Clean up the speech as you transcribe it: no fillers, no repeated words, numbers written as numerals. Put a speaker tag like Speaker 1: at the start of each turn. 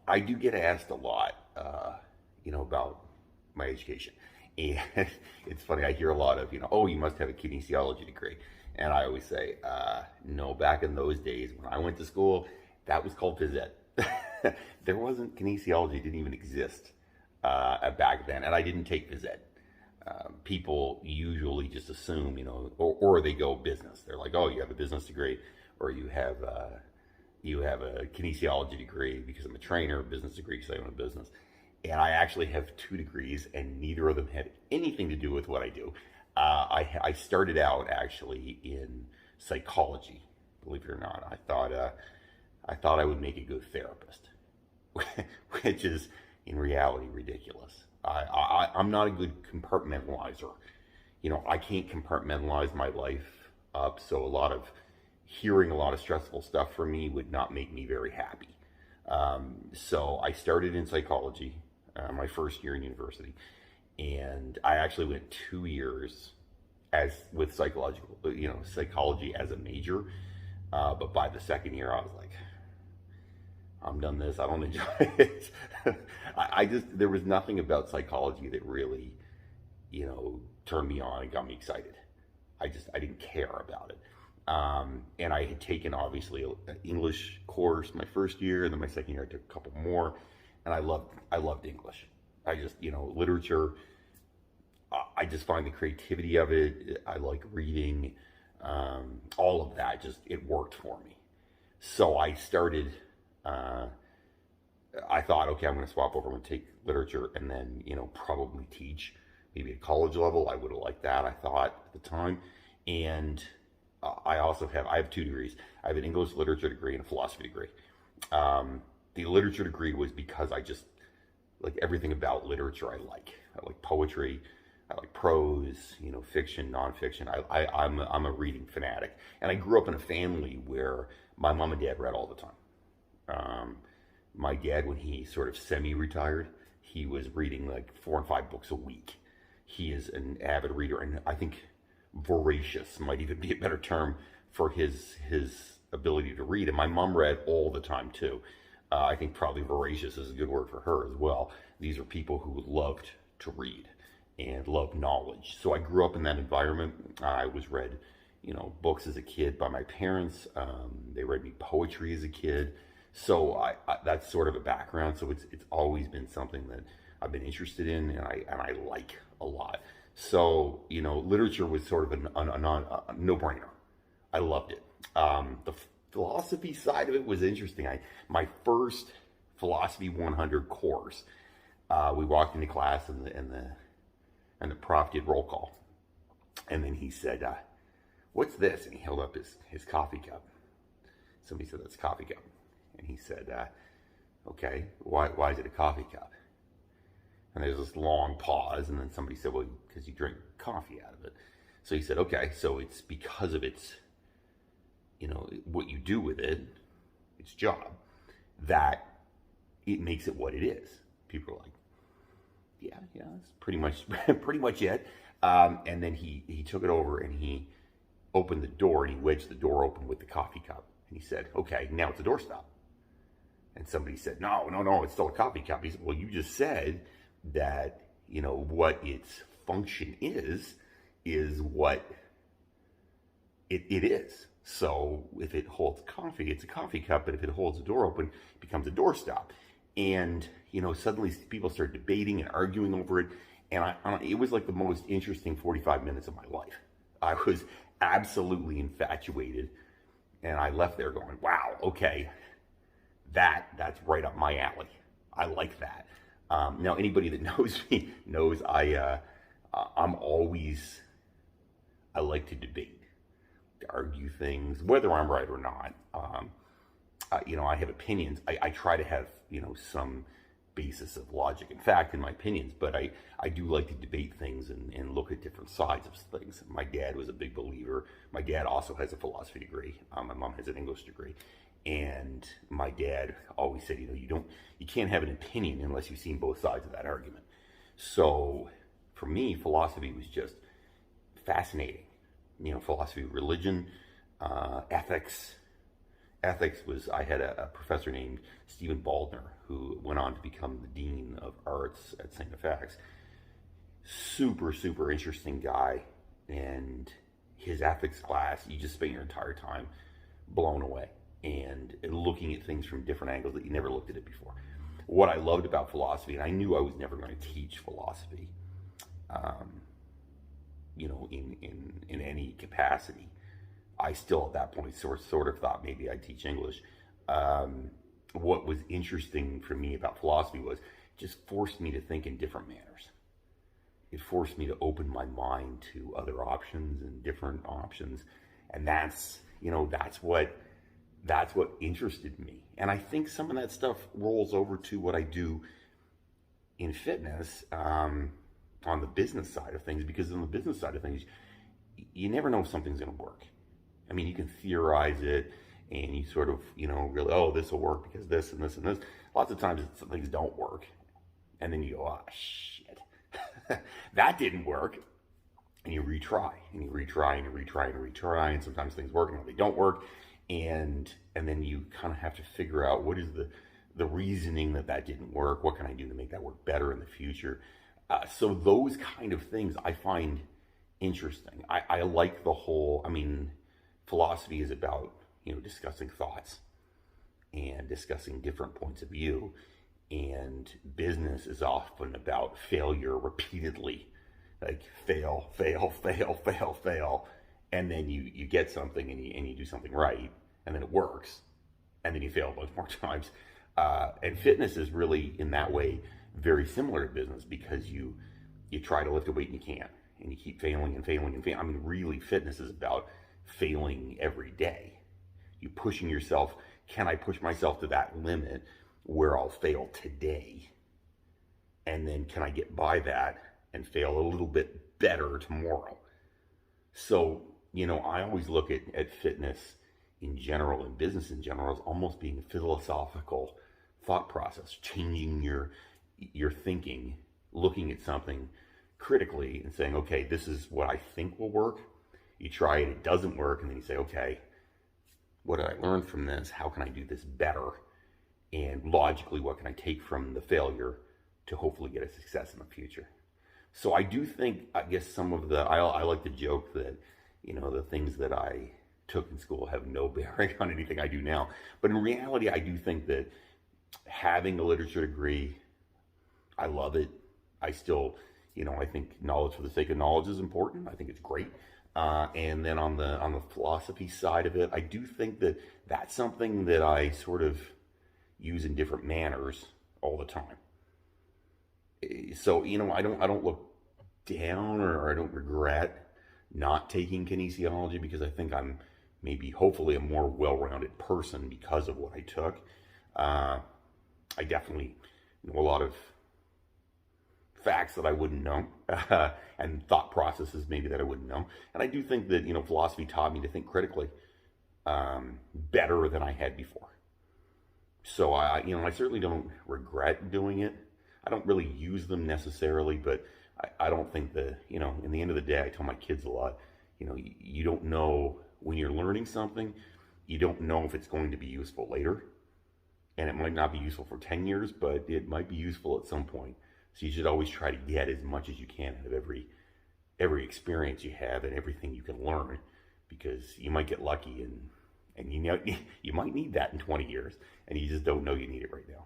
Speaker 1: I do get asked a lot, about my education. And it's funny, I hear a lot of, oh, you must have a kinesiology degree. And I always say, no, back in those days when I went to school, that was called phys ed. There wasn't kinesiology, it didn't even exist back then. And I didn't take phys ed. People usually just assume, or they go business. They're like, oh, you have a business degree, or you have a kinesiology degree because I'm a trainer, a business degree because I own a business. And I actually have two degrees, and neither of them had anything to do with what I do. I started out actually in psychology, believe it or not. I thought I would make a good therapist, which is in reality ridiculous. I'm not a good compartmentalizer. I can't compartmentalize my life up, so hearing a lot of stressful stuff for me would not make me very happy. So I started in psychology, my first year in university, and I actually went 2 years with psychology as a major. But by the second year, I was like, I'm done this. I don't enjoy it. There was nothing about psychology that really, turned me on and got me excited. I didn't care about it. And I had taken obviously an English course my first year, and then my second year I took a couple more, and I loved English. Literature. I just find the creativity of it. I like reading. All of that it worked for me. So I started. I thought, okay, I'm going to swap over. I'm going to take literature, and then probably teach, maybe at college level. I would have liked that. I thought at the time, and I have two degrees. I have an English literature degree and a philosophy degree. The literature degree was because I just like everything about literature. I like poetry. I like prose, fiction, nonfiction. I'm a reading fanatic, and I grew up in a family where my mom and dad read all the time. My dad, when he sort of semi-retired, he was reading like 4 and 5 books a week. He is an avid reader, and I think voracious might even be a better term for his ability to read. And my mom read all the time too. I think probably voracious is a good word for her as well. These are people who loved to read and loved knowledge. So I grew up in that environment. I was read, books as a kid by my parents. They read me poetry as a kid. So that's sort of a background. So it's always been something that I've been interested in, and I like a lot. So, literature was sort of a no-brainer. I loved it. The philosophy side of it was interesting. My first Philosophy 100 course, we walked into class, and the prof did roll call. And then he said, what's this? And he held up his coffee cup. Somebody said, that's a coffee cup. And he said, okay, why is it a coffee cup? And there's this long pause, and then somebody said, well, because you drink coffee out of it. So he said, okay, so it's because of its, what you do with it, its job, that it makes it what it is. People are like, yeah, that's pretty much it. And then he took it over, and he opened the door, and he wedged the door open with the coffee cup. And he said, okay, now it's a doorstop. And somebody said, no, it's still a coffee cup. He said, well, you just said that, what its function is what it is. So if it holds coffee, it's a coffee cup. But if it holds the door open, it becomes a doorstop. And, suddenly people started debating and arguing over it. And it was like the most interesting 45 minutes of my life. I was absolutely infatuated. And I left there going, wow, okay, that's right up my alley. I like that. Now, anybody that knows me knows I like to debate, to argue things, whether I'm right or not. I have opinions. I try to have, some basis of logic and fact in my opinions, but I do like to debate things and look at different sides of things. My dad was a big believer. My dad also has a philosophy degree. My mom has an English degree. And my dad always said, you can't have an opinion unless you've seen both sides of that argument. So for me, philosophy was just fascinating. Philosophy of religion, ethics, ethics was, I had a professor named Stephen Baldner who went on to become the Dean of Arts at St. FX. Super, super interesting guy. And his ethics class, you just spend your entire time blown away and looking at things from different angles that you never looked at it before. What I loved about philosophy, and I knew I was never going to teach philosophy, um, in any capacity. I still at that point sort of thought maybe I'd teach English. What was interesting for me about philosophy was it just forced me to think in different manners. It forced me to open my mind to other options and different options, and that's what interested me. And I think some of that stuff rolls over to what I do in fitness, on the business side of things, because on the business side of things, you never know if something's going to work. I mean, you can theorize it and you sort of, really, oh, this will work because this and this and this. Lots of times things don't work. And then you go, oh, shit, that didn't work. And you retry and you retry and you retry and you retry. And sometimes things work and they don't work. And then you kind of have to figure out what is the reasoning that didn't work. What can I do to make that work better in the future? So those kind of things I find interesting. I like the whole, philosophy is about, discussing thoughts and discussing different points of view. And business is often about failure repeatedly, like fail, fail, fail, fail, fail. And then you get something and you do something right, and then it works, and then you fail a bunch more times. And fitness is really, in that way, very similar to business, because you try to lift a weight and you can't, and you keep failing and failing and failing. Really, fitness is about failing every day. You pushing yourself. Can I push myself to that limit where I'll fail today? And then can I get by that and fail a little bit better tomorrow? So, I always look at fitness in general and business in general as almost being a philosophical thought process, changing your thinking, looking at something critically and saying, okay, this is what I think will work. You try it, it doesn't work, and then you say, okay, what did I learn from this? How can I do this better? And logically, what can I take from the failure to hopefully get a success in the future? So I do think, I guess some of I like to joke that, the things that I took in school have no bearing on anything I do now. But in reality, I do think that having a literature degree, I love it. I still, I think knowledge for the sake of knowledge is important. I think it's great. And then on the philosophy side of it, I do think that that's something that I sort of use in different manners all the time. So, I don't look down, or I don't regret not taking kinesiology, because I think I'm hopefully a more well-rounded person because of what I took. I definitely know a lot of facts that I wouldn't know, and thought processes maybe that I wouldn't know. And I do think that, philosophy taught me to think critically, better than I had before. So I certainly don't regret doing it. I don't really use them necessarily, but I don't think that, in the end of the day, I tell my kids a lot, you don't know when you're learning something, you don't know if it's going to be useful later. And it might not be useful for 10 years, but it might be useful at some point. So you should always try to get as much as you can out of every experience you have and everything you can learn, because you might get lucky and you might need that in 20 years, and you just don't know you need it right now.